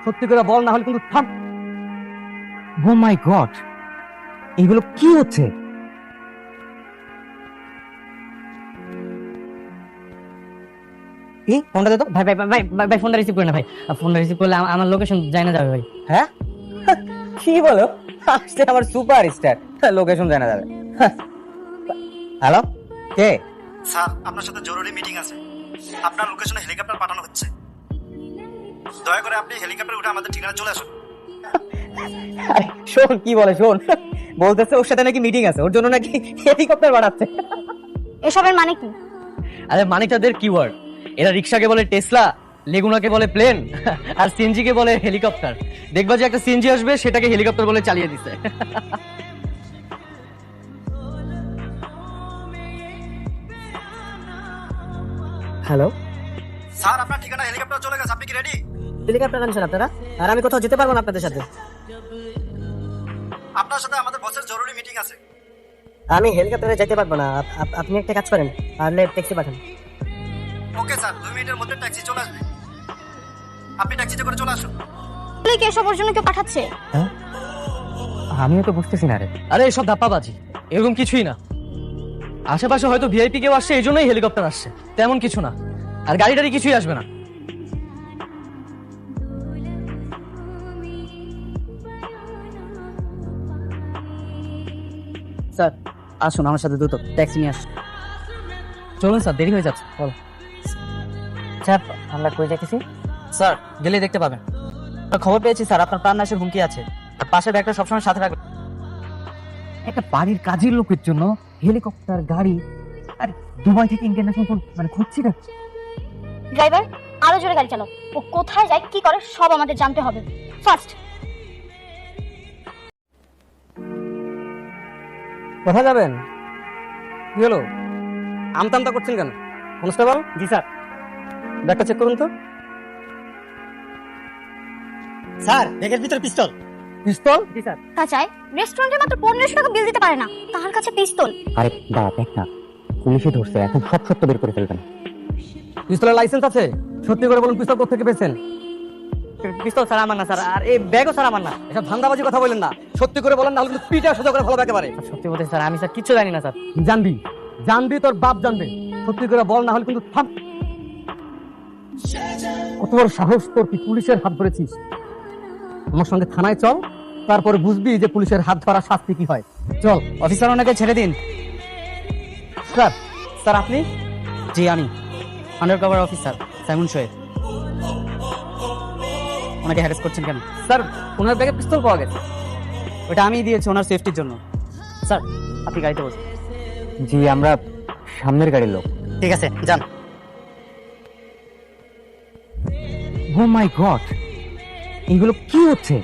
সত্যি করে বল, না হলে কিন্তু থাম। ও মাই গড, এগুলো কি হচ্ছে? এই ফোনটা দে তো। ভাই ভাই ভাই ভাই ভাই ফোনটা রিসিভ করে না ভাই। ফোনটা রিসিভ করলে আমার লোকেশন জানা যাবে ভাই। হ্যাঁ কি বলো? আসছে আমার সুপার স্টার, লোকেশন জানা যাবে? হ্যালো, কে? স্যার, আপনার সাথে জরুরি মিটিং আছে। আপনার লোকেশনে হেলিকপ্টার পাঠানো হচ্ছে। দয়া করে আপনি হেলিকপ্টারে উঠে আমাদের ঠিকানা চলে আসুন। আরে শোন কি বলে, শোন বলতেছে ওর সাথে নাকি মিটিং আছে, ওর জন্য নাকি হেলিকপ্টার বানাচ্ছে। এসবের মানে কি? আরে মানিকটাদের কিওয়ার্ড। এরা রিক্সাকে বলে টেসলা, লেগুনাকে বলে প্লেন, আর সিএনজি কে বলে হেলিকপ্টার। দেখবা যে একটা সিএনজি আসবে, সেটাকে হেলিকপ্টার বলে চালিয়ে দিছে। হ্যালো, স্যার, আপনার ঠিকানা হেলিকপ্টার চলে গেছে। আপনি কি রেডি? হেলিকপ্টার আনছেন আপনারা, আর আমি কোথাও যেতে পারবো না আপনাদের সাথে। আপনার সাথে আমাদের বসের জরুরি মিটিং আছে। আমি হেলিকপ্টারে যেতে পারবো না, আপনি একটা কাজ করেন, পারলে ট্যাক্সি পাঠান। ওকে স্যার, 2 মিনিটের মধ্যে ট্যাক্সি চলে আসবে। আপনি ট্যাক্সিতে করে চলে আসুন। তাহলে কি এসব ওর জন্য কেউ পাঠাচ্ছে? আমিও তো বুঝতেছি না রে। আরে এসব ধাপ্পাবাজি, এরকম কিছুই না। আশেপাশে হয়তো ভিআইপি কেউ আসছে, এই জন্যই হেলিকপ্টার আসছে, তেমন কিছু না। আর গাড়ি টাড়ি কিছুই আসবে না। স্যার আসুন আমার সাথে দ্রুত, ট্যাক্সি নিয়ে আসুন। চলুন স্যার, দেরি হয়ে যাচ্ছে। বলো স্যার আমরা কই যাইতেছি? স্যার, গেলেই দেখতে পাবেন। খবর পেয়েছি স্যার, আপনার প্রাণনাশের হুমকি আছে। আর পাশে ব্যাগটা সবসময় সাথে রাখবেন। একটা বাড়ির কাজের লোকের জন্য হেলিকপ্টার, গাড়ি, আর দুবাই থেকে ইন্টারন্যাশনাল ফোন, মানে খুঁজছি না। ড্রাইভার, আরো জোরে গাড়ি চালাও। ও কোথায় যায়, কি করে, সব আমাদের জানতে হবে। ফার্স্ট। কোথায় যাবেন? কি হলো, আমতামতা করছেন কেন? কনস্টেবল। জি স্যার। ব্যাগটা চেক করুন তো। স্যার, ব্যাগের ভিতর পিস্তল। পিস্তল? জি স্যার। তা চাই, রেস্টুরেন্টে মাত্র 1500 টাকা বিল দিতে পারে না, তার কাছে পিস্তল। আরে দাঁড়া, দেখ না, পুলিশে ধরছে, এখন সব সত্য বের করে ফেলবেন। পিস্তলের লাইসেন্স আছে? সত্যি করে বলুন, পিস্তল কোথা থেকে পেয়েছেন? পিস্তল স্যার আমার না স্যার, আর এই ব্যাগও স্যার আমার না। এসব ধান্দাবাজি কথা বলেন না, সত্যি করে বলেন, না হলে কিন্তু পিঠা সোজা করে ফেলবো একেবারে। সত্যি বলতে স্যার, আমি স্যার কিচ্ছু জানি না স্যার। জানবি, জানবি, তোর বাপ জানবে। সত্যি করে বল, না হলে কিন্তু থাম। কত বড় সাহস তোর, কি পুলিশের হাত ধরেছিস? আমার সঙ্গে থানায় চল, তারপরে বুঝবি যে পুলিশের হাত ধরা শাস্তি কি হয়। চল। অফিসার, ওনাকে ছেড়ে দিন। স্যার। স্যার আপনি? জি আমি, under cover officer Simon Shoaib. ওনাকে হ্যারেস করছেন কেন? স্যার ওনার ব্যাগে পিস্তল পাওয়া গেছে। ওটা আমি দিয়েছি ওনার সেফটির জন্য। স্যার আপনি গাড়িতে বসুন। জি আমরা সামনের গাড়ির লোক। ঠিক আছে, যান। ও মাই গড, এগুলো কি হচ্ছে?